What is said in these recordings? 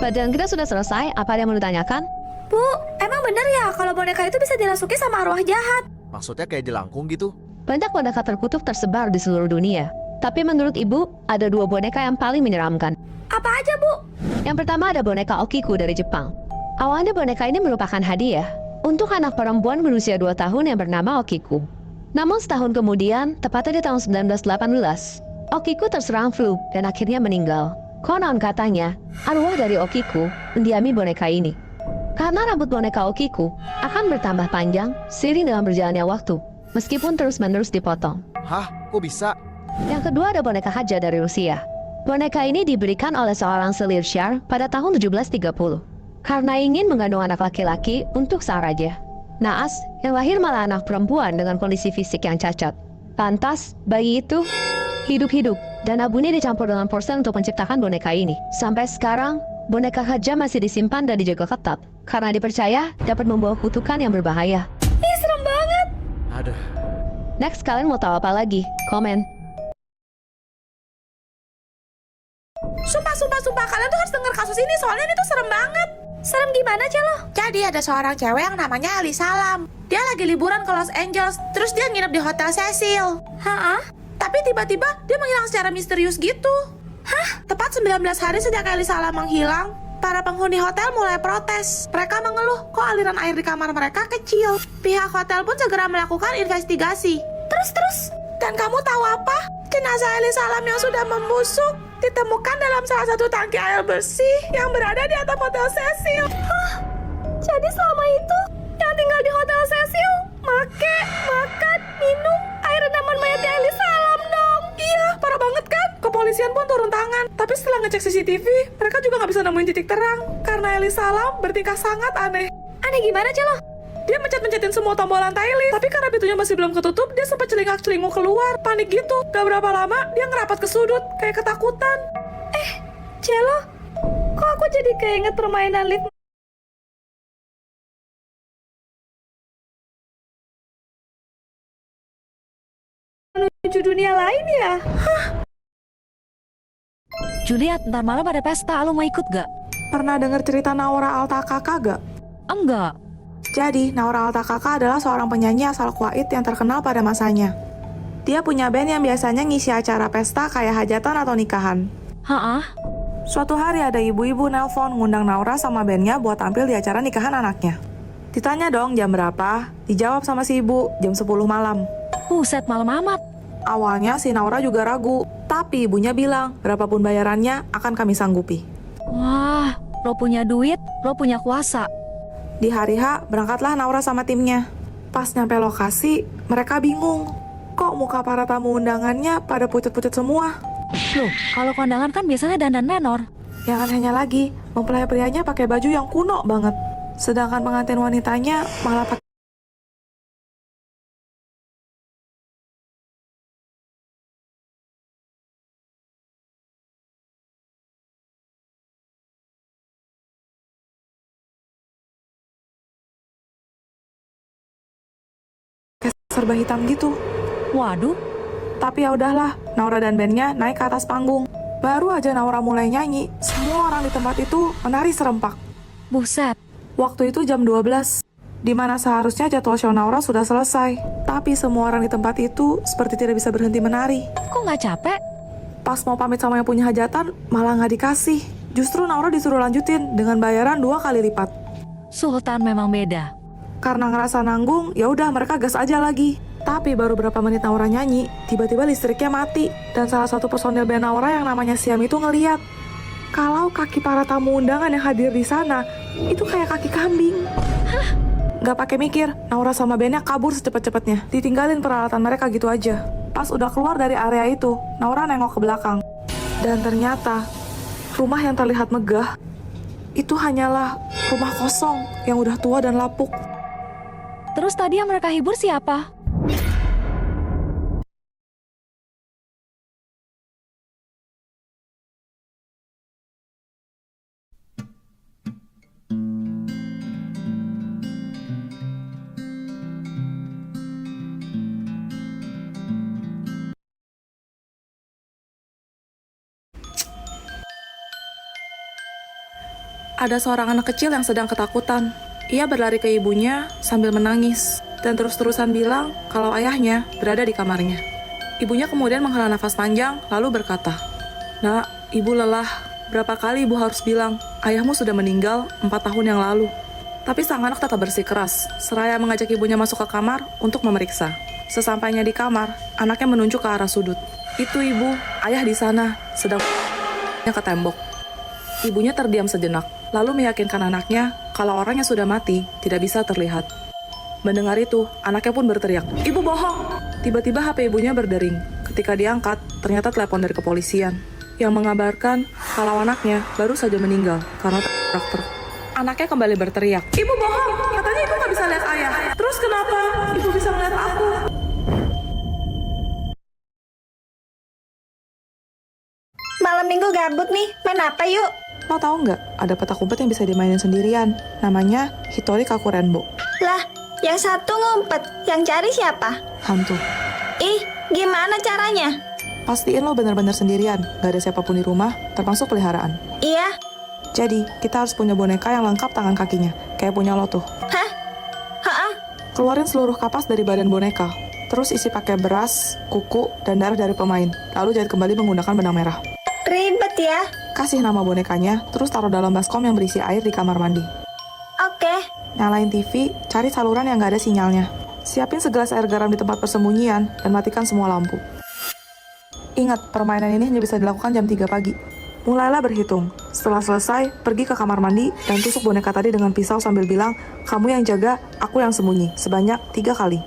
Badan kita sudah selesai, apa ada yang mau ditanyakan? Bu, emang bener ya kalau boneka itu bisa dirasuki sama arwah jahat? Maksudnya kayak jelangkung gitu? Banyak boneka terkutuk tersebar di seluruh dunia. Tapi menurut ibu, ada 2 boneka yang paling menyeramkan. Apa aja, Bu? Yang pertama ada boneka Okiku dari Jepang. Awalnya boneka ini merupakan hadiah untuk anak perempuan berusia 2 tahun yang bernama Okiku. Namun setahun kemudian, tepatnya di tahun 1918, Okiku terserang flu dan akhirnya meninggal. Konon katanya, arwah dari Okiku mendiami boneka ini. Karena rambut boneka Okiku akan bertambah panjang seiring dengan berjalannya waktu, meskipun terus-menerus dipotong. Hah? Kok bisa? Yang kedua ada boneka Haja dari Rusia. Boneka ini diberikan oleh seorang selir Shar pada tahun 1730 karena ingin mengandung anak laki-laki untuk sang raja. Naas, yang lahir malah anak perempuan dengan kondisi fisik yang cacat. Lantas, bayi itu hidup-hidup dan abunya dicampur dengan porselen untuk menciptakan boneka ini. Sampai sekarang, boneka Haja masih disimpan dan dijaga ketat karena dipercaya dapat membawa kutukan yang berbahaya. Ih, serem banget. Aduh. Next, kalian mau tahu apa lagi? Komen. Sumpah, kalian tuh harus denger kasus ini, soalnya ini tuh serem banget. Serem gimana, Celo? Jadi ada seorang cewek yang namanya Ali Salam. Dia lagi liburan ke Los Angeles, terus dia nginep di Hotel Cecil. Hah? Tapi tiba-tiba dia menghilang secara misterius gitu. Hah? Tepat 19 hari sejak Ali Salam menghilang, para penghuni hotel mulai protes. Mereka mengeluh kok aliran air di kamar mereka kecil. Pihak hotel pun segera melakukan investigasi. Terus? Dan kamu tahu apa? Jenazah Ali Salam yang sudah membusuk ditemukan dalam salah satu tangki air bersih yang berada di atap Hotel Cecil. Hah? Jadi selama itu yang tinggal di Hotel Cecil makan, minum air redaman mayatnya Ali Salam dong. Iya, parah banget kan? Kepolisian pun turun tangan. Tapi setelah ngecek CCTV, mereka juga nggak bisa nemuin titik terang karena Ali Salam bertingkah sangat aneh. Aneh gimana, Celo? Dia mencet-mencetin semua tombol lantai lift, tapi karena pintunya masih belum ketutup, dia sempat celingak-celinguk keluar. Panik gitu. Gak berapa lama, dia ngerapat ke sudut, kayak ketakutan. Celo, kok aku jadi keinget permainan lift menuju dunia lain ya? Juliet, ntar malam ada pesta, lo mau ikut gak? Pernah dengar cerita Naura Altakaka gak? Enggak. Jadi, Naura Altakaka adalah seorang penyanyi asal Kuwait yang terkenal pada masanya. Dia punya band yang biasanya ngisi acara pesta kayak hajatan atau nikahan. Hah? Suatu hari ada ibu-ibu nelpon ngundang Naura sama bandnya buat tampil di acara nikahan anaknya. Ditanya dong jam berapa, dijawab sama si ibu jam 10 malam. Buset, malam amat. Awalnya si Naura juga ragu, tapi ibunya bilang berapapun bayarannya akan kami sanggupi. Wah, lo punya duit, lo punya kuasa. Di hari H, berangkatlah Naura sama timnya. Pas nyampe lokasi, mereka bingung. Kok muka para tamu undangannya pada pucat-pucat semua? Loh, kalau kondangan kan biasanya dandan menor. Yang anehnya lagi, mempelai prianya pakai baju yang kuno banget. Sedangkan pengantin wanitanya malah pakai serba hitam gitu. Waduh, Tapi ya udahlah, Naura dan bandnya naik ke atas panggung. Baru aja Naura mulai nyanyi, semua orang di tempat itu menari serempak. buset. Waktu itu jam 12, di mana seharusnya jadwal show Naura sudah selesai. Tapi semua orang di tempat itu seperti tidak bisa berhenti menari. Kok nggak capek? Pas mau pamit sama yang punya hajatan, malah nggak dikasih. Justru Naura disuruh lanjutin dengan bayaran 2 kali lipat. Sultan memang beda. Karena ngerasa nanggung, ya udah mereka gas aja lagi. Tapi baru berapa menit Naura nyanyi, tiba-tiba listriknya mati. Dan salah satu personil band Naura yang namanya Siam itu ngeliat kalau kaki para tamu undangan yang hadir di sana itu kayak kaki kambing. Hah? Gak pakai mikir, Naura sama bandnya kabur secepat-cepatnya. Ditinggalin peralatan mereka gitu aja. Pas udah keluar dari area itu, Naura nengok ke belakang. Dan ternyata, rumah yang terlihat megah itu hanyalah rumah kosong yang udah tua dan lapuk. Terus tadi yang mereka hibur siapa? Ada seorang anak kecil yang sedang ketakutan. Ia berlari ke ibunya sambil menangis dan terus-terusan bilang kalau ayahnya berada di kamarnya. Ibunya kemudian menghela nafas panjang lalu berkata, "Nak, ibu lelah. Berapa kali ibu harus bilang, ayahmu sudah meninggal 4 tahun yang lalu." Tapi sang anak tetap bersikeras, seraya mengajak ibunya masuk ke kamar untuk memeriksa. Sesampainya di kamar, anaknya menunjuk ke arah sudut. "Itu ibu, ayah di sana, sedang ke tembok." Ibunya terdiam sejenak, lalu meyakinkan anaknya kalau orang yang sudah mati tidak bisa terlihat. Mendengar itu, anaknya pun berteriak, "Ibu bohong!" Tiba-tiba HP ibunya berdering. Ketika diangkat, ternyata telepon dari kepolisian yang mengabarkan kalau anaknya baru saja meninggal karena tertabrak truk. Anaknya kembali berteriak, "Ibu bohong! Katanya ibu nggak bisa lihat ayah. Terus kenapa ibu bisa melihat aku?" Malam minggu gabut nih, main apa yuk? Lo tahu nggak, ada petak umpet yang bisa dimainin sendirian. Namanya Hitori Kakurenbo. Lah, yang satu ngumpet, yang cari siapa? Hantu. Ih, gimana caranya? Pastiin lo bener-bener sendirian, nggak ada siapapun di rumah, termasuk peliharaan. Iya, Jadi, kita harus punya boneka yang lengkap tangan kakinya, kayak punya lo tuh. hah? Hah? Keluarin seluruh kapas dari badan boneka, terus isi pakai beras, kuku, dan darah dari pemain. Lalu jahit kembali menggunakan benang merah. Ribet ya. Kasih nama bonekanya, terus taruh dalam baskom yang berisi air di kamar mandi. Oke, Nyalain TV, cari saluran yang nggak ada sinyalnya. Siapin segelas air garam di tempat persembunyian, dan matikan semua lampu. Ingat, permainan ini hanya bisa dilakukan jam 3 pagi. Mulailah berhitung. Setelah selesai, pergi ke kamar mandi dan tusuk boneka tadi dengan pisau sambil bilang, "Kamu yang jaga, aku yang sembunyi," sebanyak 3 kali.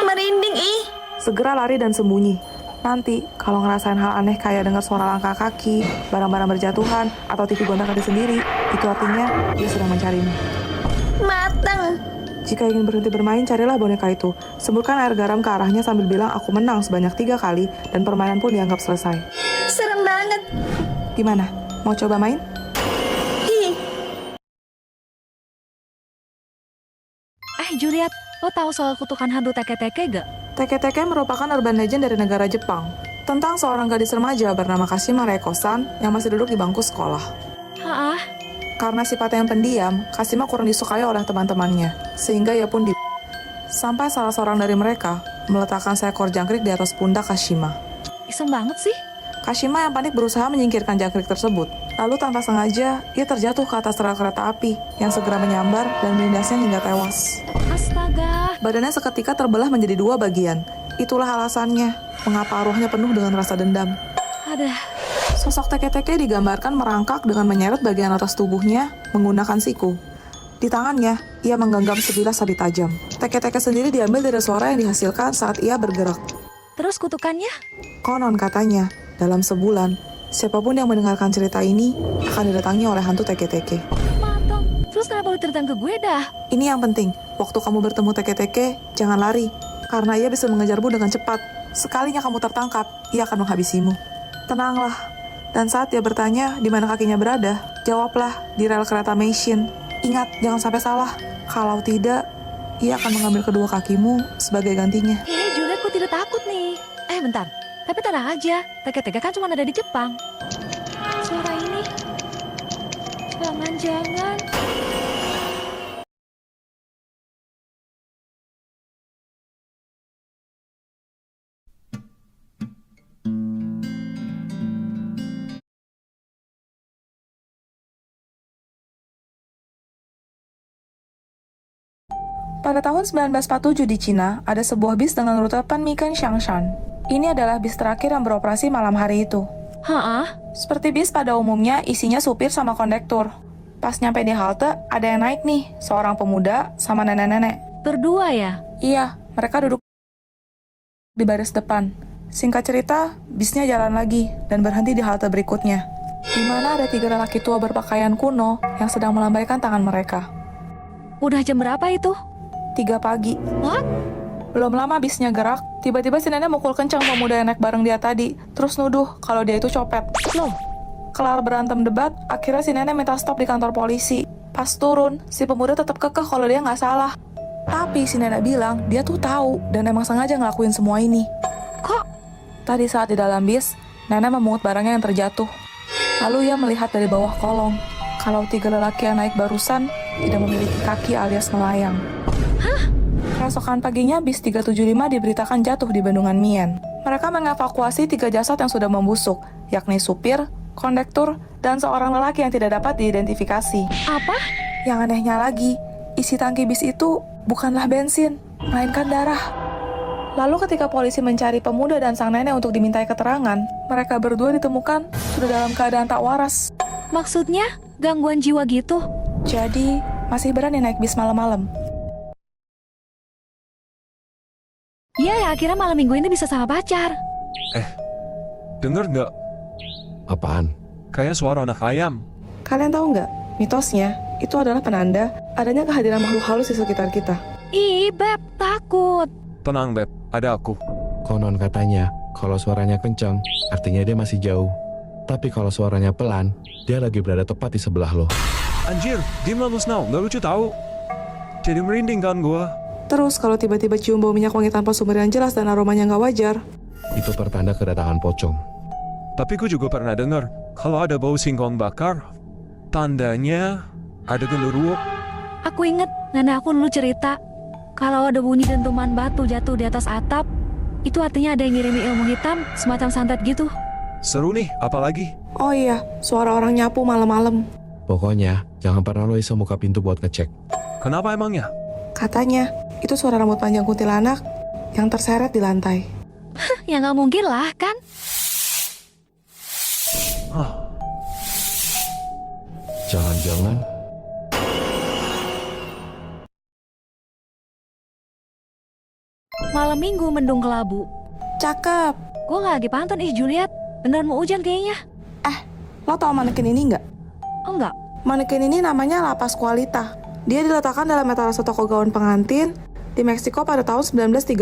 merinding ih. Segera lari dan sembunyi. Nanti, kalau ngerasain hal aneh kayak dengar suara langkah kaki, barang-barang berjatuhan, atau TV gonta-ganti sendiri, itu artinya dia sedang mencarimu. Mateng. Jika ingin berhenti bermain, carilah boneka itu. Semburkan air garam ke arahnya sambil bilang, "Aku menang," sebanyak 3 kali, dan permainan pun dianggap selesai. Serem banget. Gimana? Mau coba main? Ih, Juliet, lo tahu soal kutukan hantu teke-teke gak? Teke-teke merupakan urban legend dari negara Jepang, tentang seorang gadis remaja bernama Kashima Reiko-san yang masih duduk di bangku sekolah. Hah? Karena sifatnya yang pendiam, Kashima kurang disukai oleh teman-temannya, sehingga ia pun sampai salah seorang dari mereka meletakkan seekor jangkrik di atas pundak Kashima. Iseng banget sih. Kashima yang panik berusaha menyingkirkan jangkrik tersebut. Lalu tanpa sengaja, ia terjatuh ke atas rel kereta api yang segera menyambar dan melindasnya hingga tewas. Astaga. Badannya seketika terbelah menjadi 2 bagian. Itulah alasannya mengapa arwahnya penuh dengan rasa dendam. Aduh. Sosok teke-teke digambarkan merangkak dengan menyeret bagian atas tubuhnya menggunakan siku. Di tangannya, ia menggenggam sebilah sabit tajam. Teke-teke sendiri diambil dari suara yang dihasilkan saat ia bergerak. Terus kutukannya? Konon katanya, dalam sebulan, siapapun yang mendengarkan cerita ini akan didatangi oleh hantu teke-teke. Matang. Terus kenapa lu ceritain ke gue dah? Ini yang penting, waktu kamu bertemu teke-teke, jangan lari, karena ia bisa mengejarmu dengan cepat. Sekalinya kamu tertangkap, ia akan menghabisimu. Tenanglah. Dan saat dia bertanya di mana kakinya berada, jawablah di rel kereta Meishin. Ingat, jangan sampai salah. Kalau tidak, ia akan mengambil kedua kakimu sebagai gantinya. Juliet, kok tidak takut nih? Bentar. Tapi tenang aja, teke-teke kan cuma ada di Jepang. Suara ini, jangan-jangan. Pada tahun 1947 di Cina, ada sebuah bis dengan rute Panmiken Xiangshan. Ini adalah bis terakhir yang beroperasi malam hari itu. Hah? Seperti bis pada umumnya, isinya supir sama kondektur. Pas nyampe di halte, ada yang naik nih, seorang pemuda sama nenek-nenek. Berdua ya? Iya, mereka duduk di baris depan. Singkat cerita, bisnya jalan lagi dan berhenti di halte berikutnya, di mana ada 3 lelaki tua berpakaian kuno yang sedang melambaikan tangan mereka. Udah jam berapa itu? 3 pagi. What? Belum lama bisnya gerak, tiba-tiba si nenek mukul kencang pemuda yang naik bareng dia tadi, terus nuduh kalau dia itu copet. Loh, Kelar berantem debat, akhirnya si nenek minta stop di kantor polisi. Pas turun, si pemuda tetap kekeh kalau dia nggak salah. Tapi si nenek bilang dia tuh tahu dan emang sengaja ngelakuin semua ini. kok? Tadi saat di dalam bis, nenek memungut barangnya yang terjatuh. Lalu ia melihat dari bawah kolong. kalau 3 lelaki yang naik barusan tidak memiliki kaki alias melayang. Keesokan paginya, bis 375 diberitakan jatuh di Bendungan Mien. Mereka mengevakuasi 3 jasad yang sudah membusuk, yakni supir, kondektur, dan seorang lelaki yang tidak dapat diidentifikasi. Apa? Yang anehnya lagi, isi tangki bis itu bukanlah bensin, melainkan darah. Lalu ketika polisi mencari pemuda dan sang nenek untuk dimintai keterangan, mereka berdua ditemukan sudah dalam keadaan tak waras. Maksudnya gangguan jiwa gitu? Jadi, masih berani naik bis malam-malam. Iya ya, akhirnya malam minggu ini bisa sama pacar. Denger nggak? Apaan? Kayak suara anak ayam. Kalian tahu nggak, mitosnya itu adalah penanda adanya kehadiran makhluk halus di sekitar kita. Ih, Beb, takut. Tenang, Beb. Ada aku. Konon katanya, kalau suaranya kencang, artinya dia masih jauh. Tapi kalau suaranya pelan, dia lagi berada tepat di sebelah lo. Anjir, diam lah lu Snow. Nggak lucu tahu. Jadi merinding kan gua. Terus kalau tiba-tiba cium bau minyak wangi tanpa sumber yang jelas dan aromanya nggak wajar, Itu pertanda kedatangan pocong. Tapi gue juga pernah dengar, kalau ada bau singkong bakar, tandanya ada genderuwo. Aku inget, nenek aku dulu cerita, kalau ada bunyi dentuman batu jatuh di atas atap, itu artinya ada yang ngirimin ilmu hitam, semacam santet gitu. Seru nih, apalagi? oh iya, suara orang nyapu malam-malam. Pokoknya, jangan pernah lo iseng buka pintu buat ngecek. Kenapa emangnya? Katanya, itu suara rambut panjang kuntilanak yang terseret di lantai. Ya nggak mungkin lah, kan? Jangan-jangan, Malam minggu mendung kelabu. Cakep. Gue nggak lagi pantun, Juliet. Beneran mau hujan kayaknya. Lo tau manekin ini nggak? Oh enggak? Manekin ini namanya La Pascualita. Dia diletakkan dalam etalase toko gaun pengantin di Meksiko pada tahun 1930.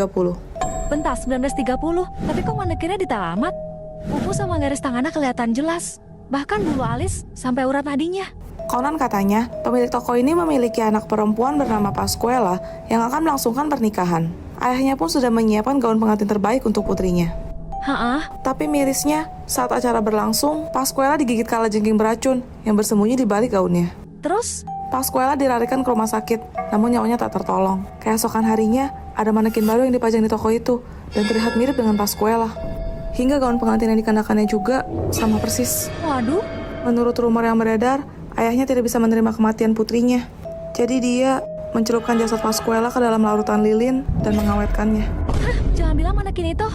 Bentar, 1930. Tapi kok manekinnya ditalamat? Kuku sama garis tangannya kelihatan jelas. Bahkan bulu alis sampai urat nadinya. Konon katanya, pemilik toko ini memiliki anak perempuan bernama Pascuala yang akan melangsungkan pernikahan. Ayahnya pun sudah menyiapkan gaun pengantin terbaik untuk putrinya. Tapi mirisnya, saat acara berlangsung, Pascuala digigit kalajengking beracun yang bersembunyi di balik gaunnya. Terus? Pascuala dilarikan ke rumah sakit, namun nyawanya tak tertolong. Keesokan harinya, ada manekin baru yang dipajang di toko itu dan terlihat mirip dengan Pascuala. Hingga gaun pengantin yang dikenakannya juga sama persis. Waduh. Menurut rumor yang beredar, ayahnya tidak bisa menerima kematian putrinya. Jadi dia mencelupkan jasad Pascuala ke dalam larutan lilin dan mengawetkannya. Jangan bilang manekin itu